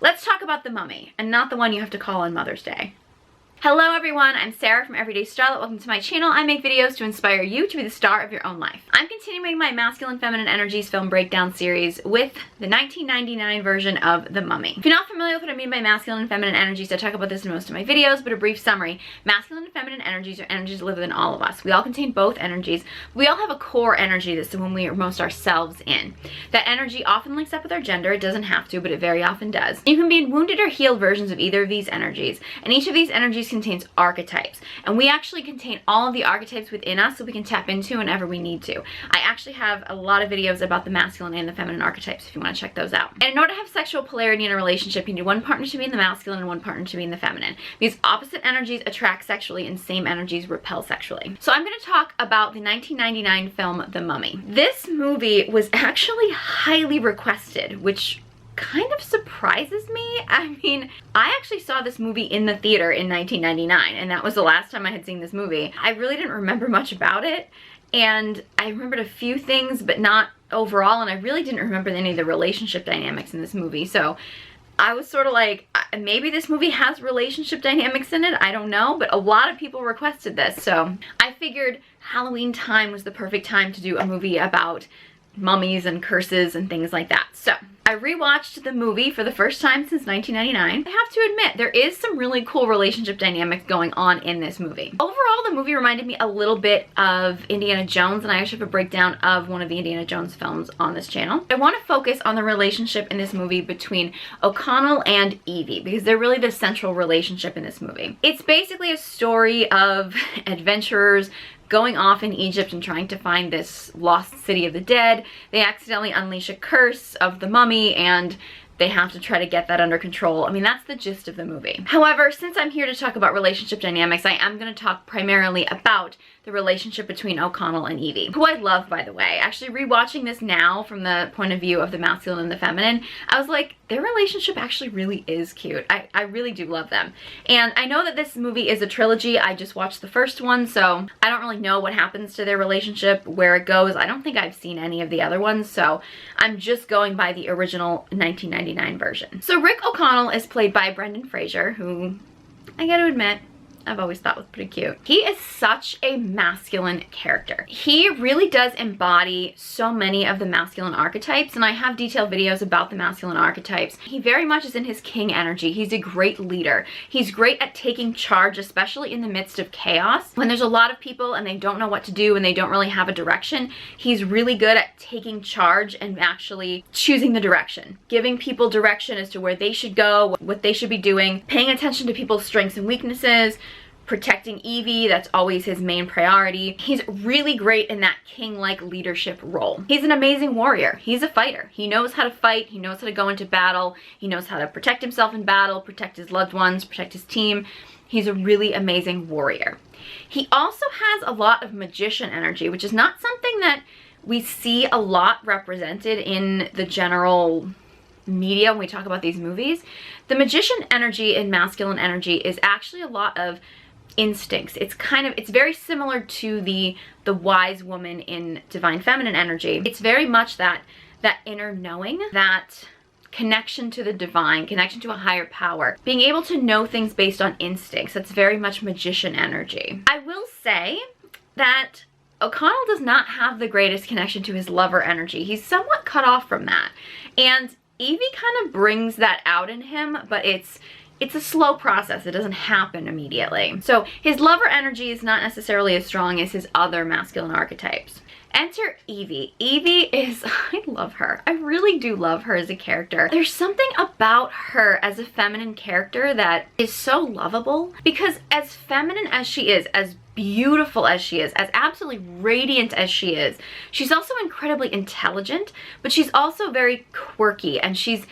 Let's talk about the mummy, and not the one you have to call on Mother's Day. Hello everyone, I'm Sarah from Everyday Starlet. Welcome to my channel. I make videos to inspire you to be the star of your own life. I'm continuing my Masculine Feminine Energies film breakdown series with the 1999 version of The Mummy. If you're not familiar with what I mean by Masculine and Feminine Energies, I talk about this in most of my videos, but a brief summary. Masculine and Feminine Energies are energies that live within all of us. We all contain both energies. We all have a core energy that's the one we are most ourselves in. That energy often links up with our gender. It doesn't have to, but it very often does. You can be in wounded or healed versions of either of these energies, and each of these energies contains archetypes, and we actually contain all of the archetypes within us, so we can tap into whenever we need to. I actually have a lot of videos about the masculine and the feminine archetypes if you want to check those out. And in order to have sexual polarity in a relationship, you need one partner to be in the masculine and one partner to be in the feminine. These opposite energies attract sexually and same energies repel sexually. So I'm going to talk about the 1999 film The Mummy. This movie was actually highly requested, which kind of surprises me. I mean, I actually saw this movie in the theater in 1999, and that was the last time I had seen this movie. I really didn't remember much about it, and I remembered a few things, but not overall, and I really didn't remember any of the relationship dynamics in this movie, so I was sort of like, maybe this movie has relationship dynamics in it, I don't know, but a lot of people requested this, so I figured Halloween time was the perfect time to do a movie about mummies and curses and things like that. So I rewatched the movie for the first time since 1999. I have to admit, there is some really cool relationship dynamics going on in this movie. Overall, the movie reminded me a little bit of Indiana Jones, and I actually have a breakdown of one of the Indiana Jones films on this channel. I want to focus on the relationship in this movie between O'Connell and Evie, because they're really the central relationship in this movie. It's basically a story of adventurers going off in Egypt and trying to find this lost city of the dead. They accidentally unleash a curse of the mummy, and they have to try to get that under control. I mean, that's the gist of the movie. However, since I'm here to talk about relationship dynamics, I am going to talk primarily about the relationship between O'Connell and Evie, who I love, by the way. Actually, rewatching this now from the point of view of the masculine and the feminine, I was like, their relationship actually really is cute. I really do love them. And I know that this movie is a trilogy. I just watched the first one, so I don't really know what happens to their relationship, where it goes. I don't think I've seen any of the other ones, so I'm just going by the original 1999 version. So Rick O'Connell is played by Brendan Fraser, who I gotta admit, I've always thought was pretty cute. He is such a masculine character. He really does embody so many of the masculine archetypes, and I have detailed videos about the masculine archetypes. He very much is in his king energy. He's a great leader. He's great at taking charge, especially in the midst of chaos. When there's a lot of people and they don't know what to do and they don't really have a direction, he's really good at taking charge and actually choosing the direction, giving people direction as to where they should go, what they should be doing, paying attention to people's strengths and weaknesses, protecting Evie. That's always his main priority. He's really great in that king-like leadership role. He's an amazing warrior. He's a fighter. He knows how to fight. He knows how to go into battle. He knows how to protect himself in battle, protect his loved ones, protect his team. He's a really amazing warrior. He also has a lot of magician energy, which is not something that we see a lot represented in the general media when we talk about these movies. The magician energy and masculine energy is actually a lot of instincts. It's very similar to the wise woman in divine feminine energy. It's very much that inner knowing, that connection to the divine, connection to a higher power, being able to know things based on instincts. That's very much magician energy. I will say that O'Connell does not have the greatest connection to his lover energy. He's somewhat cut off from that, and Evie kind of brings that out in him, but it's a slow process. It doesn't happen immediately. So his lover energy is not necessarily as strong as his other masculine archetypes. Enter Evie. Evie is, I love her. I really do love her as a character. There's something about her as a feminine character that is so lovable, because as feminine as she is, as beautiful as she is, as absolutely radiant as she is, she's also incredibly intelligent, but she's also very quirky, and she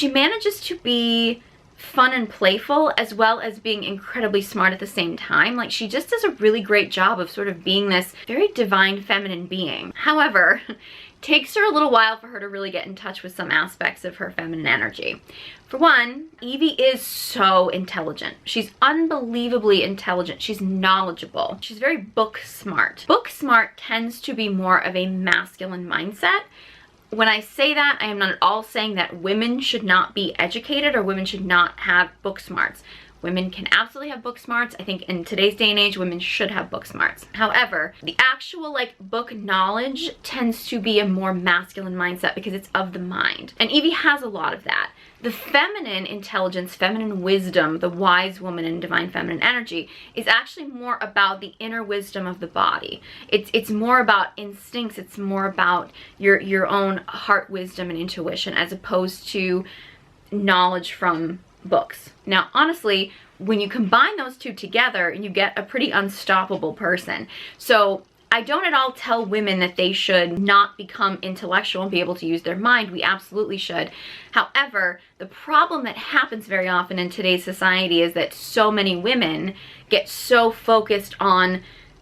manages to be fun and playful as well as being incredibly smart at the same time. Like, she just does a really great job of sort of being this very divine feminine being. However, it takes her a little while for her to really get in touch with some aspects of her feminine energy. For one, Evie is so intelligent. She's unbelievably intelligent. She's knowledgeable. She's very book smart. Book smart tends to be more of a masculine mindset. when I say that, I am not at all saying that women should not be educated or women should not have book smarts. Women can absolutely have book smarts. I think in today's day and age, women should have book smarts. However, the actual like book knowledge tends to be a more masculine mindset because it's of the mind. And Evie has a lot of that. The feminine intelligence, feminine wisdom, the wise woman and divine feminine energy is actually more about the inner wisdom of the body. It's more about instincts. It's more about your own heart wisdom and intuition as opposed to knowledge from books. Now, honestly, when you combine those two together, you get a pretty unstoppable person. So I don't at all tell women that they should not become intellectual and be able to use their mind. We absolutely should. However, the problem that happens very often in today's society is that so many women get so focused on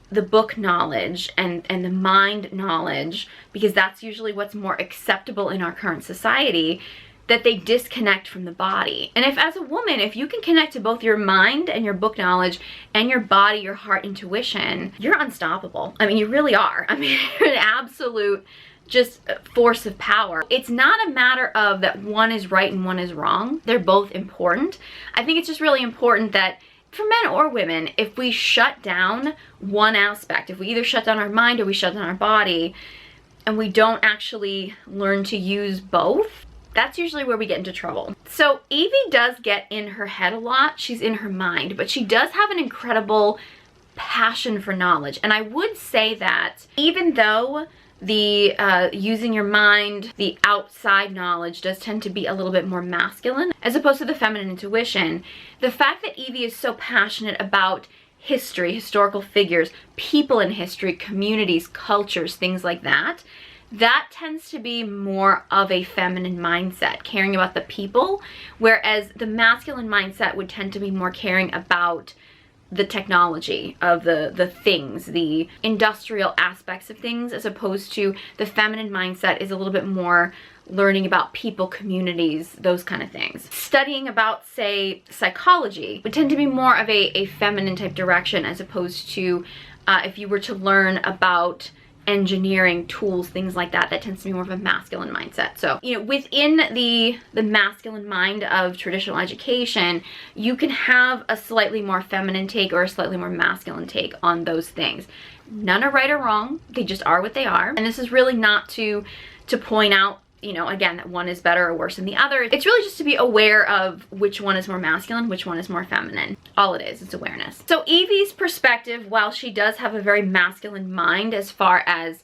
the book knowledge and the mind knowledge, because that's usually what's more acceptable in our current society, that they disconnect from the body. And if as a woman, if you can connect to both your mind and your book knowledge and your body, your heart intuition, you're unstoppable. I mean, you really are. I mean, you're an absolute just force of power. It's not a matter of that one is right and one is wrong. They're both important. I think it's just really important that for men or women, if we shut down one aspect, if we either shut down our mind or we shut down our body, and we don't actually learn to use both, that's usually where we get into trouble. So Evie does get in her head a lot. She's in her mind, but she does have an incredible passion for knowledge. And I would say that even though the using your mind, the outside knowledge does tend to be a little bit more masculine as opposed to the feminine intuition, the fact that Evie is so passionate about history, historical figures, people in history, communities, cultures, things like that, that tends to be more of a feminine mindset, caring about the people, whereas the masculine mindset would tend to be more caring about the technology of the things, the industrial aspects of things, as opposed to the feminine mindset is a little bit more learning about people, communities, those kind of things. Studying about, say, psychology would tend to be more of a feminine type direction, as opposed to if you were to learn about engineering tools, things like that, that tends to be more of a masculine mindset. So, you know, within the masculine mind of traditional education, you can have a slightly more feminine take or a slightly more masculine take on those things. None are right or wrong. They just are what they are. And this is really not to point out, you know, again, that one is better or worse than the other. It's really just to be aware of which one is more masculine, which one is more feminine. All it is awareness. So Evie's perspective, while she does have a very masculine mind as far as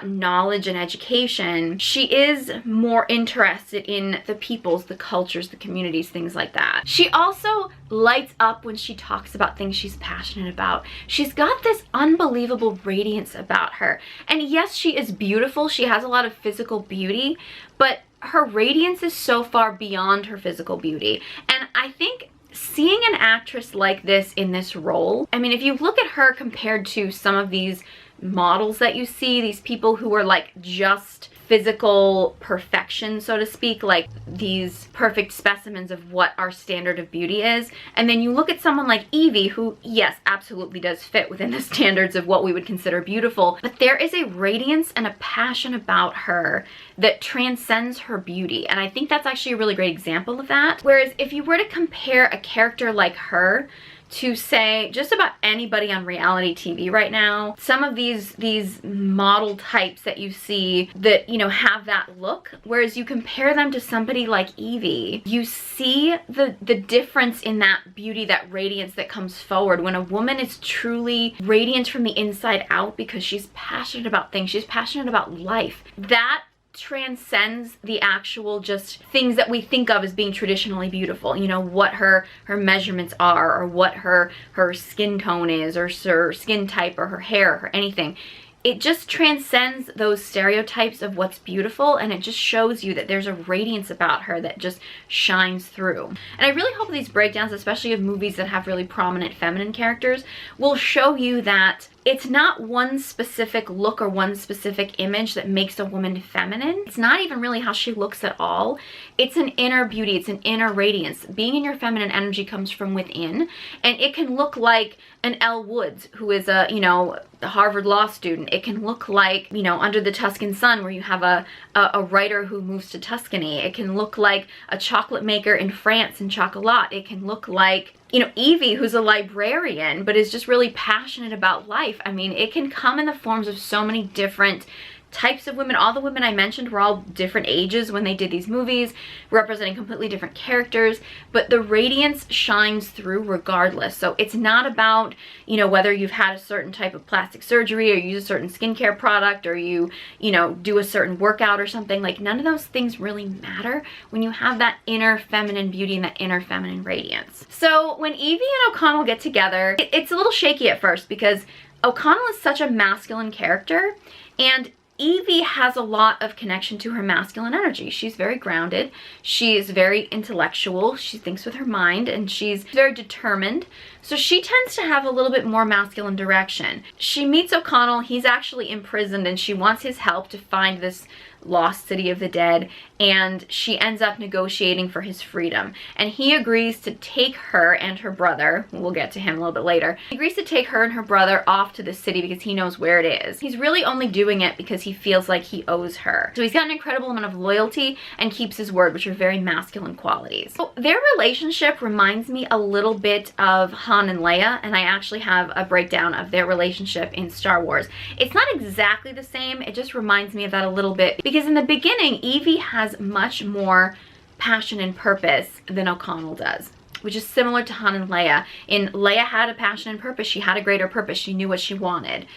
knowledge and education, she is more interested in the peoples, the cultures, the communities, things like that. She also lights up when she talks about things she's passionate about. She's got this unbelievable radiance about her. And yes, she is beautiful. She has a lot of physical beauty, but her radiance is so far beyond her physical beauty. And I think seeing an actress like this in this role, I mean, if you look at her compared to some of these models that you see, these people who are like just physical perfection, so to speak, like these perfect specimens of what our standard of beauty is, and then you look at someone like Evie, who, yes, absolutely does fit within the standards of what we would consider beautiful, but there is a radiance and a passion about her that transcends her beauty, and I think that's actually a really great example of that. Whereas if you were to compare a character like her to, say, just about anybody on reality TV right now, some of these model types that you see that, you know, have that look, whereas you compare them to somebody like Evie, you see the difference in that beauty, that radiance that comes forward when a woman is truly radiant from the inside out because she's passionate about things, she's passionate about life. That transcends the actual just things that we think of as being traditionally beautiful, you know, what her measurements are, or what her skin tone is, or her skin type, or her hair, or anything. It just transcends those stereotypes of what's beautiful, and it just shows you that there's a radiance about her that just shines through. And I really hope these breakdowns, especially of movies that have really prominent feminine characters, will show you that it's not one specific look or one specific image that makes a woman feminine. It's not even really how she looks at all. It's an inner beauty. It's an inner radiance. Being in your feminine energy comes from within, and it can look like an Elle Woods, who is a, you know, the Harvard law student. It can look like, you know, Under the Tuscan Sun, where you have a writer who moves to Tuscany. It can look like a chocolate maker in France in Chocolat. It can look like, you know, Evie, who's a librarian, but is just really passionate about life. I mean, it can come in the forms of so many different types of women. All the women I mentioned were all different ages when they did these movies, representing completely different characters, but the radiance shines through regardless. So it's not about, you know, whether you've had a certain type of plastic surgery or use a certain skincare product or you know, do a certain workout or something. Like, none of those things really matter when you have that inner feminine beauty and that inner feminine radiance. So when Evie and O'Connell get together, it's a little shaky at first because O'Connell is such a masculine character, and Evie has a lot of connection to her masculine energy. She's very grounded. She is very intellectual. She thinks with her mind, and she's very determined. So she tends to have a little bit more masculine direction. She meets O'Connell. He's actually imprisoned, and she wants his help to find this lost city of the dead, and she ends up negotiating for his freedom. And he agrees to take her and her brother, we'll get to him a little bit later, he agrees to take her and her brother off to the city because he knows where it is. He's really only doing it because he feels like he owes her. So he's got an incredible amount of loyalty and keeps his word, which are very masculine qualities. So their relationship reminds me a little bit of Han and Leia, and I actually have a breakdown of their relationship in Star Wars. It's not exactly the same, it just reminds me of that a little bit, because in the beginning, Evie has much more passion and purpose than O'Connell does, which is similar to Han and Leia. Leia had a passion and purpose. She had a greater purpose. She knew what she wanted.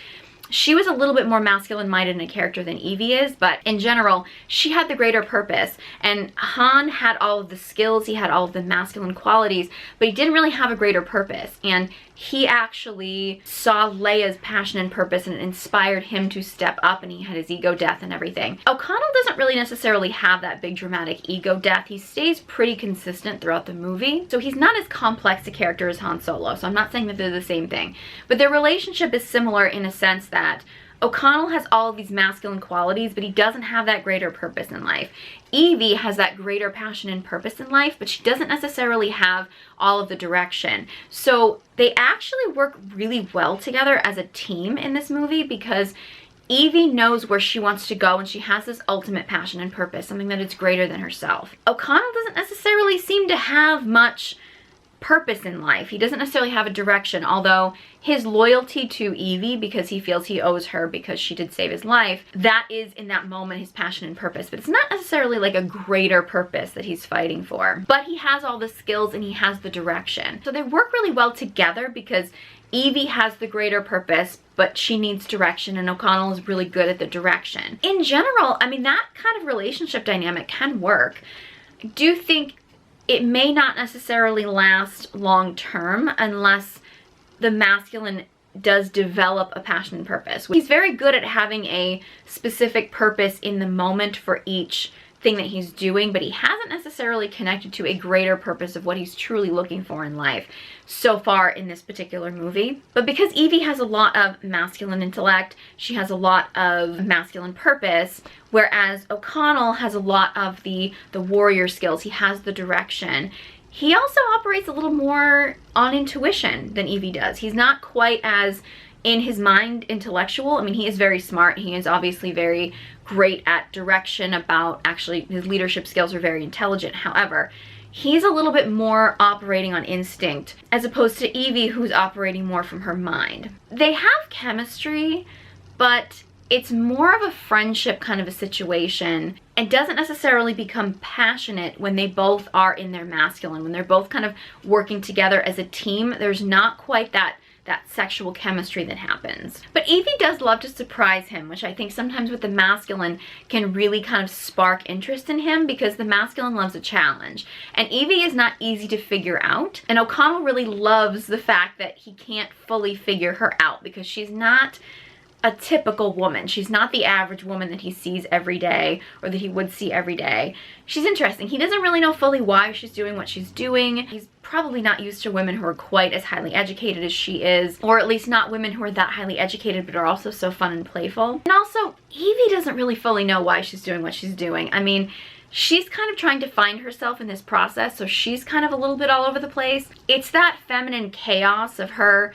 She was a little bit more masculine-minded in a character than Evie is, but in general, she had the greater purpose. And Han had all of the skills, he had all of the masculine qualities, but he didn't really have a greater purpose. And he actually saw Leia's passion and purpose, and it inspired him to step up, and he had his ego death and everything. O'Connell doesn't really necessarily have that big dramatic ego death. He stays pretty consistent throughout the movie. So he's not as complex a character as Han Solo. So I'm not saying that they're the same thing, but their relationship is similar in a sense that O'Connell has all of these masculine qualities, but he doesn't have that greater purpose in life. Evie has that greater passion and purpose in life, but she doesn't necessarily have all of the direction. So they actually work really well together as a team in this movie, because Evie knows where she wants to go, and she has this ultimate passion and purpose, something that is greater than herself. O'Connell doesn't necessarily seem to have much purpose in life. He doesn't necessarily have a direction, although his loyalty to Evie, because he feels he owes her because she did save his life, that is in that moment his passion and purpose, but it's not necessarily like a greater purpose that he's fighting for. But he has all the skills and he has the direction. So they work really well together because Evie has the greater purpose, but she needs direction, and O'Connell is really good at the direction. In general, I mean, that kind of relationship dynamic can work. I do think it may not necessarily last long term unless the masculine does develop a passion and purpose. He's very good at having a specific purpose in the moment for each thing that he's doing, but he hasn't necessarily connected to a greater purpose of what he's truly looking for in life so far in this particular movie. But because Evie has a lot of masculine intellect, she has a lot of masculine purpose, whereas O'Connell has a lot of the warrior skills. He has the direction. He also operates a little more on intuition than Evie does. He's not quite as in his mind intellectual. I mean, he is very smart. He is obviously very great at direction, about actually his leadership skills are very intelligent. However, he's a little bit more operating on instinct as opposed to Evie, who's operating more from her mind. They have chemistry, but it's more of a friendship kind of a situation, and doesn't necessarily become passionate when they both are in their masculine. When they're both kind of working together as a team, there's not quite that sexual chemistry that happens. But Evie does love to surprise him, which I think sometimes with the masculine can really kind of spark interest in him, because the masculine loves a challenge. And Evie is not easy to figure out. And O'Connell really loves the fact that he can't fully figure her out, because she's not a typical woman. She's not the average woman that he sees every day or that he would see every day. She's interesting. He doesn't really know fully why she's doing what she's doing. He's probably not used to women who are quite as highly educated as she is, or at least not women who are that highly educated but are also so fun and playful. And also, Evie doesn't really fully know why she's doing what she's doing. I mean, she's kind of trying to find herself in this process, so she's kind of a little bit all over the place. It's that feminine chaos of her.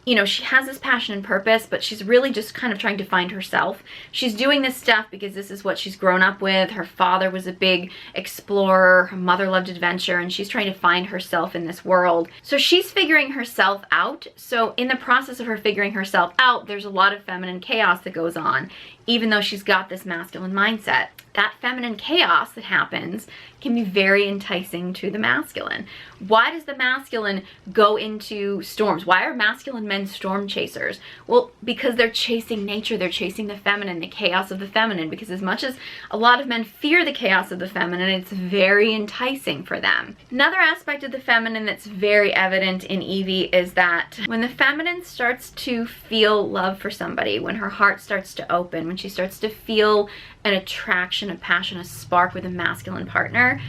You know, she has this passion and purpose, but she's really just kind of trying to find herself. She's doing this stuff because this is what she's grown up with. Her father was a big explorer. Her mother loved adventure, and she's trying to find herself in this world. So she's figuring herself out. So in the process of her figuring herself out, there's a lot of feminine chaos that goes on, even though she's got this masculine mindset. That feminine chaos that happens can be very enticing to the masculine. Why does the masculine go into storms? Why are masculine men storm chasers? Well, because they're chasing nature. They're chasing the feminine, the chaos of the feminine. Because as much as a lot of men fear the chaos of the feminine, it's very enticing for them. Another aspect of the feminine that's very evident in Evie is that when the feminine starts to feel love for somebody, when her heart starts to open, when she starts to feel an attraction, a passion, a spark with a masculine partner,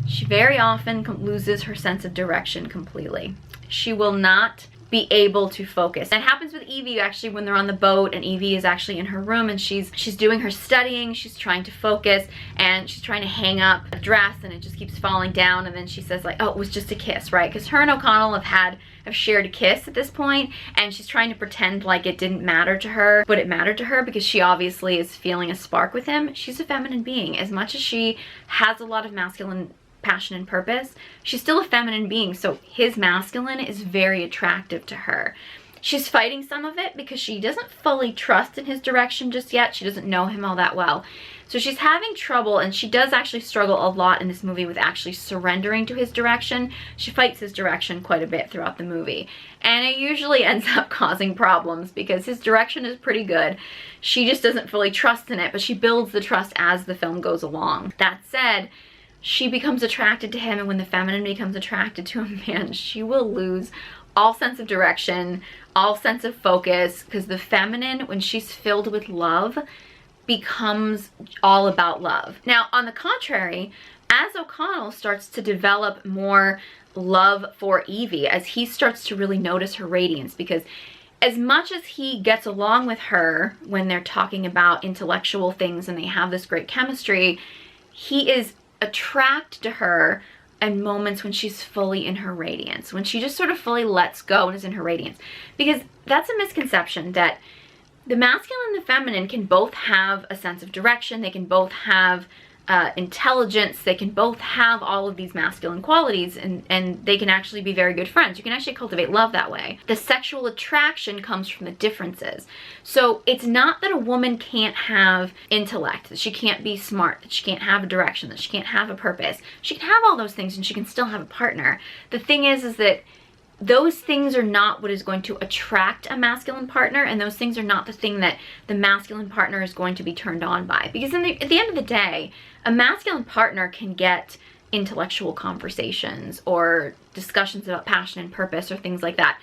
she very often loses her sense of direction completely. She will not be able to focus. That happens with Evie actually when they're on the boat, and Evie is actually in her room and she's doing her studying, she's trying to focus, and she's trying to hang up a dress and it just keeps falling down, and then she says like, oh, it was just a kiss, right? Because her and O'Connell have shared a kiss at this point, and she's trying to pretend like it didn't matter to her, but it mattered to her because she obviously is feeling a spark with him. She's a feminine being. As much as she has a lot of masculine passion and purpose, she's still a feminine being, so his masculine is very attractive to her. She's fighting some of it because she doesn't fully trust in his direction just yet. She doesn't know him all that well. So she's having trouble, and she does actually struggle a lot in this movie with actually surrendering to his direction. She fights his direction quite a bit throughout the movie, and it usually ends up causing problems because his direction is pretty good. She just doesn't fully trust in it, but she builds the trust as the film goes along. That said, she becomes attracted to him, and when the feminine becomes attracted to a man, she will lose all sense of direction, all sense of focus, because the feminine, when she's filled with love, becomes all about love. Now, on the contrary, as O'Connell starts to develop more love for Evie, as he starts to really notice her radiance, because as much as he gets along with her when they're talking about intellectual things and they have this great chemistry, he is attracted to her in moments when she's fully in her radiance, when she just sort of fully lets go and is in her radiance. Because that's a misconception that the masculine and the feminine can both have a sense of direction, they can both have intelligence, they can both have all of these masculine qualities, and they can actually be very good friends. You can actually cultivate love that way. The sexual attraction comes from the differences. So it's not that a woman can't have intellect, that she can't be smart, that she can't have a direction, that she can't have a purpose. She can have all those things and she can still have a partner. The thing is that those things are not what is going to attract a masculine partner, and those things are not the thing that the masculine partner is going to be turned on by. Because at the end of the day, a masculine partner can get intellectual conversations or discussions about passion and purpose or things like that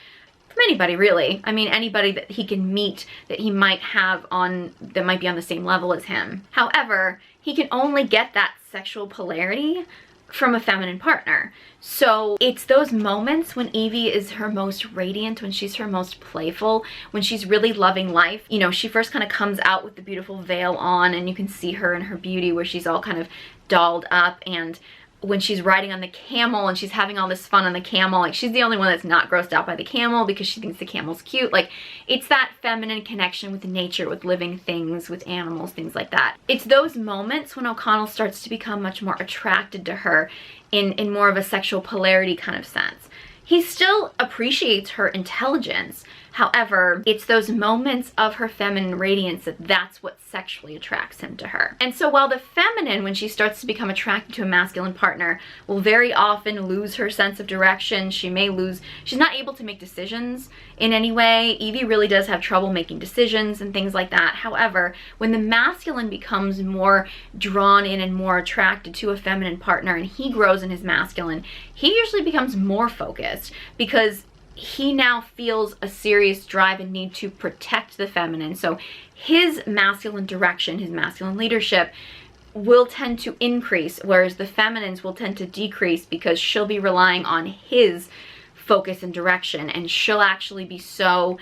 from anybody, really. I mean, anybody that he can meet that he might have that might be on the same level as him. However, he can only get that sexual polarity from a feminine partner. So it's those moments when Evie is her most radiant, when she's her most playful, when she's really loving life. You know, she first kind of comes out with the beautiful veil on, and you can see her in her beauty where she's all kind of dolled up, and when she's riding on the camel and she's having all this fun on the camel, like she's the only one that's not grossed out by the camel because she thinks the camel's cute. Like, it's that feminine connection with nature, with living things, with animals, things like that. It's those moments when O'Connell starts to become much more attracted to her in more of a sexual polarity kind of sense. He still appreciates her intelligence. However, it's those moments of her feminine radiance that's what sexually attracts him to her. And so while the feminine, when she starts to become attracted to a masculine partner, will very often lose her sense of direction. She's not able to make decisions in any way. Evie really does have trouble making decisions and things like that. However, when the masculine becomes more drawn in and more attracted to a feminine partner, and he grows in his masculine, he usually becomes more focused, because he now feels a serious drive and need to protect the feminine. So his masculine direction, his masculine leadership will tend to increase, whereas the feminine's will tend to decrease because she'll be relying on his focus and direction, and she'll actually be so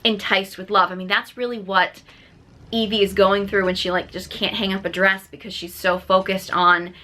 enticed with love. I mean, that's really what Evie is going through when she like just can't hang up a dress because she's so focused on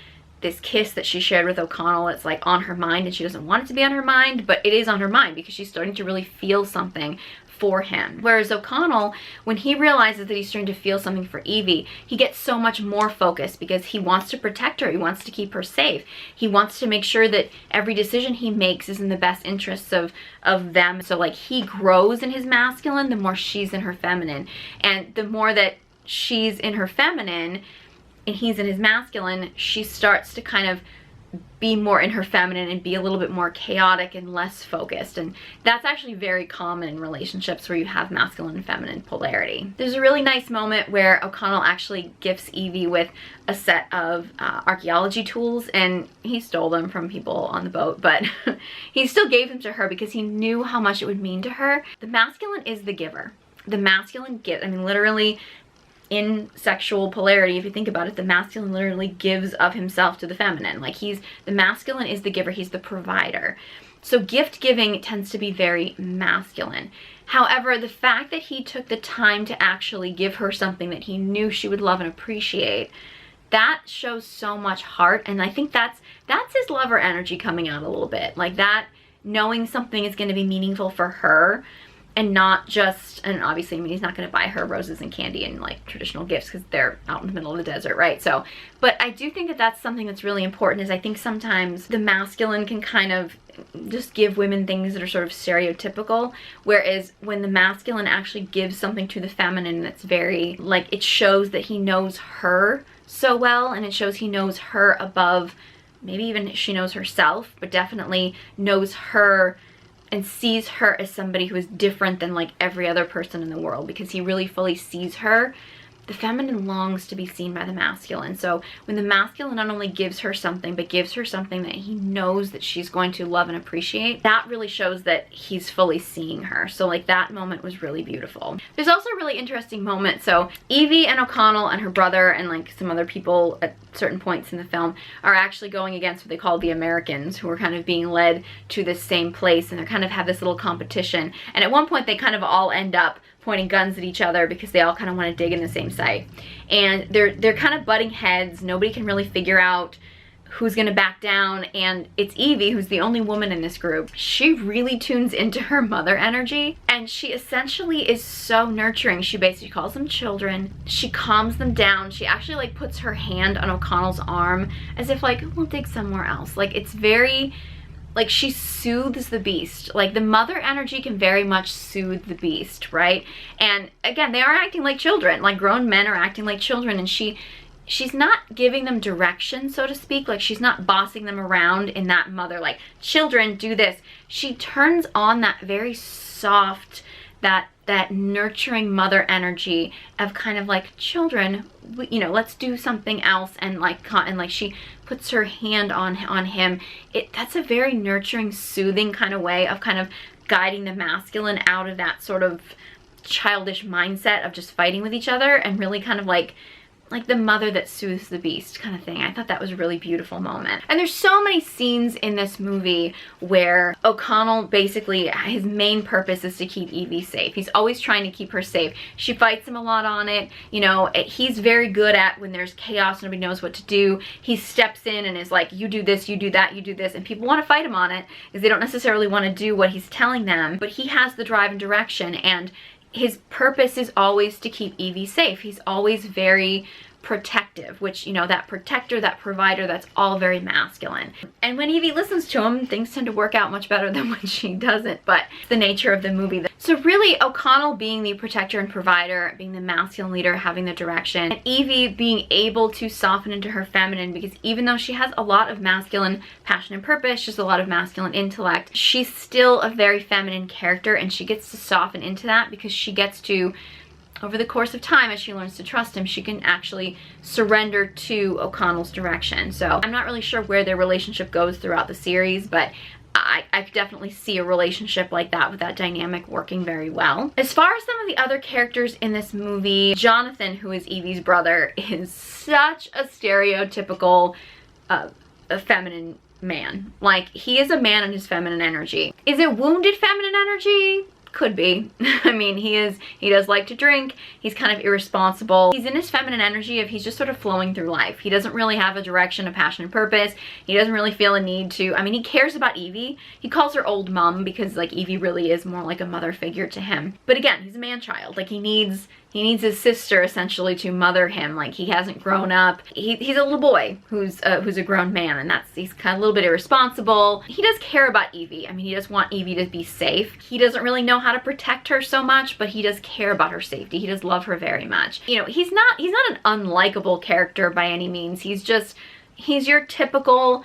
this kiss that she shared with O'Connell. It's like on her mind, and she doesn't want it to be on her mind, but it is on her mind because she's starting to really feel something for him. Whereas O'Connell, when he realizes that he's starting to feel something for Evie, he gets so much more focused because he wants to protect her. He wants to keep her safe. He wants to make sure that every decision he makes is in the best interests of them. So like he grows in his masculine, the more she's in her feminine. And the more that she's in her feminine and he's in his masculine, she starts to kind of be more in her feminine and be a little bit more chaotic and less focused. And that's actually very common in relationships where you have masculine and feminine polarity. There's a really nice moment where O'Connell actually gifts Evie with a set of archaeology tools, and he stole them from people on the boat, but he still gave them to her because he knew how much it would mean to her. The masculine is the giver. The masculine gives, I mean, literally, in sexual polarity, if you think about it, the masculine literally gives of himself to the feminine. Like the masculine is the giver, he's the provider. So gift giving tends to be very masculine. However, the fact that he took the time to actually give her something that he knew she would love and appreciate, that shows so much heart. And I think that's his lover energy coming out a little bit. Like that, knowing something is going to be meaningful for her, and not just, and obviously, I mean, he's not going to buy her roses and candy and like traditional gifts because they're out in the middle of the desert, right? So, but I do think that that's something that's really important, is I think sometimes the masculine can kind of just give women things that are sort of stereotypical, whereas when the masculine actually gives something to the feminine that's very, like, it shows that he knows her so well, and it shows he knows her above, maybe even she knows herself, but definitely knows her and sees her as somebody who is different than like every other person in the world, because he really fully sees her. The feminine longs to be seen by the masculine. So when the masculine not only gives her something, but gives her something that he knows that she's going to love and appreciate, that really shows that he's fully seeing her. So like that moment was really beautiful. There's also a really interesting moment. So Evie and O'Connell and her brother and like some other people at certain points in the film are actually going against what they call the Americans, who are kind of being led to this same place, and they kind of have this little competition. And at one point they kind of all end up pointing guns at each other because they all kind of want to dig in the same site. And they're kind of butting heads. Nobody can really figure out who's gonna back down, and it's Evie, who's the only woman in this group. She really tunes into her mother energy, and she essentially is so nurturing. She basically calls them children. She calms them down. She actually like puts her hand on O'Connell's arm as if like, we'll dig somewhere else. Like it's very, like she soothes the beast. Like the mother energy can very much soothe the beast, right? And again, they are acting like children. Like grown men are acting like children, and she's not giving them direction, so to speak. Like she's not bossing them around in that mother, like, children, do this. She turns on that very soft, that nurturing mother energy of kind of like, children, you know, let's do something else. And like she puts her hand on him. That's a very nurturing, soothing kind of way of kind of guiding the masculine out of that sort of childish mindset of just fighting with each other, and really kind of like the mother that soothes the beast kind of thing. I thought that was a really beautiful moment. And there's so many scenes in this movie where O'Connell basically, his main purpose is to keep Evie safe. He's always trying to keep her safe. She fights him a lot on it. You know, he's very good at when there's chaos, nobody knows what to do. He steps in and is like, you do this, you do that, you do this. And people want to fight him on it because they don't necessarily want to do what he's telling them. But he has the drive and direction, and his purpose is always to keep Evie safe. He's always very protective, which, you know, that protector, that provider, that's all very masculine. And when Evie listens to him, things tend to work out much better than when she doesn't, but it's the nature of the movie. So really, O'Connell being the protector and provider, being the masculine leader, having the direction, and Evie being able to soften into her feminine, because even though she has a lot of masculine passion and purpose, she's a lot of masculine intellect, she's still a very feminine character, and she gets to soften into that because she gets to, over the course of time, as she learns to trust him, she can actually surrender to O'Connell's direction. So I'm not really sure where their relationship goes throughout the series, but I could definitely see a relationship like that with that dynamic working very well. As far as some of the other characters in this movie, Jonathan, who is Evie's brother, is such a stereotypical a feminine man. Like, he is a man in his feminine energy. Is it wounded feminine energy? Could be. I mean, he does like to drink. He's kind of irresponsible. He's in his feminine energy of he's just sort of flowing through life. He doesn't really have a direction, a passion, and purpose. He doesn't really feel a need to, I mean, he cares about Evie. He calls her old mom because like Evie really is more like a mother figure to him. But again, he's a man child. Like, he needs his sister essentially to mother him. Like, he hasn't grown up. He's a little boy who's a grown man, and he's kind of a little bit irresponsible. He does care about Evie. I mean, he does want Evie to be safe. He doesn't really know how to protect her so much, but he does care about her safety. He does love her very much. You know, he's not an unlikable character by any means. He's your typical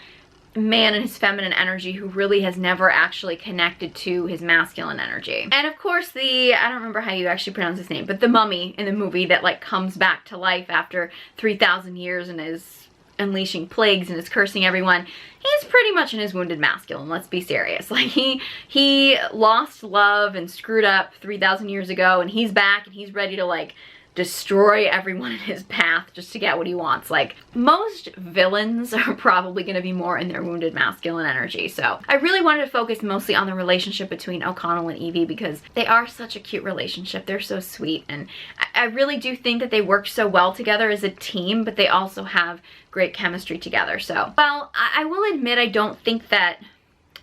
man in his feminine energy who really has never actually connected to his masculine energy. And of course I don't remember how you actually pronounce his name, but the mummy in the movie that like comes back to life after 3,000 years and is unleashing plagues and is cursing everyone, he's pretty much in his wounded masculine, let's be serious. Like, he lost love and screwed up 3,000 years ago, and he's back and he's ready to like destroy everyone in his path just to get what he wants. Like, most villains are probably going to be more in their wounded masculine energy. So I really wanted to focus mostly on the relationship between O'Connell and Evie because they are such a cute relationship. They're so sweet, and I really do think that they work so well together as a team, but they also have great chemistry together. So, well, I will admit I don't think that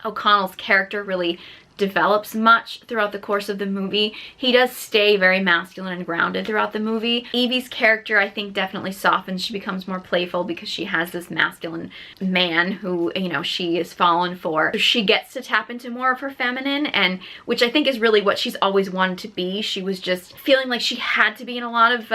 O'Connell's character really develops much throughout the course of the movie. He does stay very masculine and grounded throughout the movie. Evie's character, I think, definitely softens. She becomes more playful because she has this masculine man who, you know, she is fallen for. So she gets to tap into more of her feminine, and which I think is really what she's always wanted to be. She was just feeling like she had to be in a lot of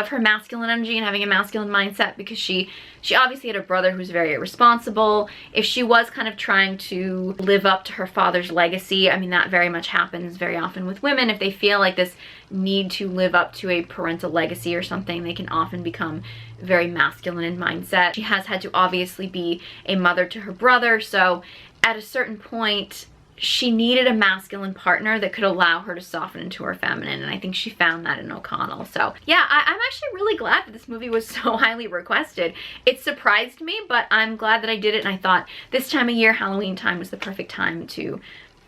her masculine energy and having a masculine mindset because she obviously had a brother who's very irresponsible. If she was kind of trying to live up to her father's legacy, I mean, that very much happens very often with women. If they feel like this need to live up to a parental legacy or something, they can often become very masculine in mindset. She has had to obviously be a mother to her brother, so at a certain point, she needed a masculine partner that could allow her to soften into her feminine, and I think she found that in O'Connell. So yeah, I'm actually really glad that this movie was so highly requested. It surprised me, but I'm glad that I did it, and I thought this time of year, Halloween time, was the perfect time to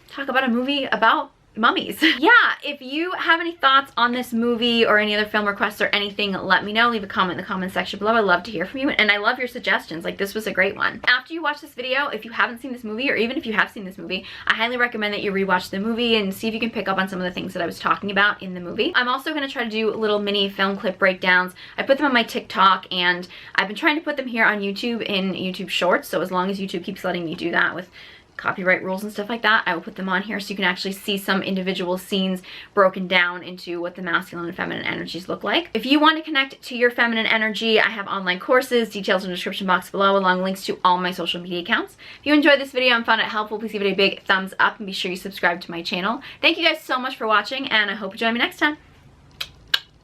talk about a movie about mummies. Yeah, if you have any thoughts on this movie or any other film requests or anything, let me know. Leave a comment in the comment section below. I'd love to hear from you, and I love your suggestions. Like, this was a great one. After you watch this video, if you haven't seen this movie, or even if you have seen this movie, I highly recommend that you rewatch the movie and see if you can pick up on some of the things that I was talking about in the movie. I'm also going to try to do little mini film clip breakdowns. I put them on my TikTok, and I've been trying to put them here on YouTube in YouTube Shorts, so as long as YouTube keeps letting me do that with copyright rules and stuff like that, I will put them on here so you can actually see some individual scenes broken down into what the masculine and feminine energies look like. If you want to connect to your feminine energy, I have online courses, details in the description box below, along links to all my social media accounts. If you enjoyed this video and found it helpful, please give it a big thumbs up and be sure you subscribe to my channel. Thank you guys so much for watching, and I hope you join me next time.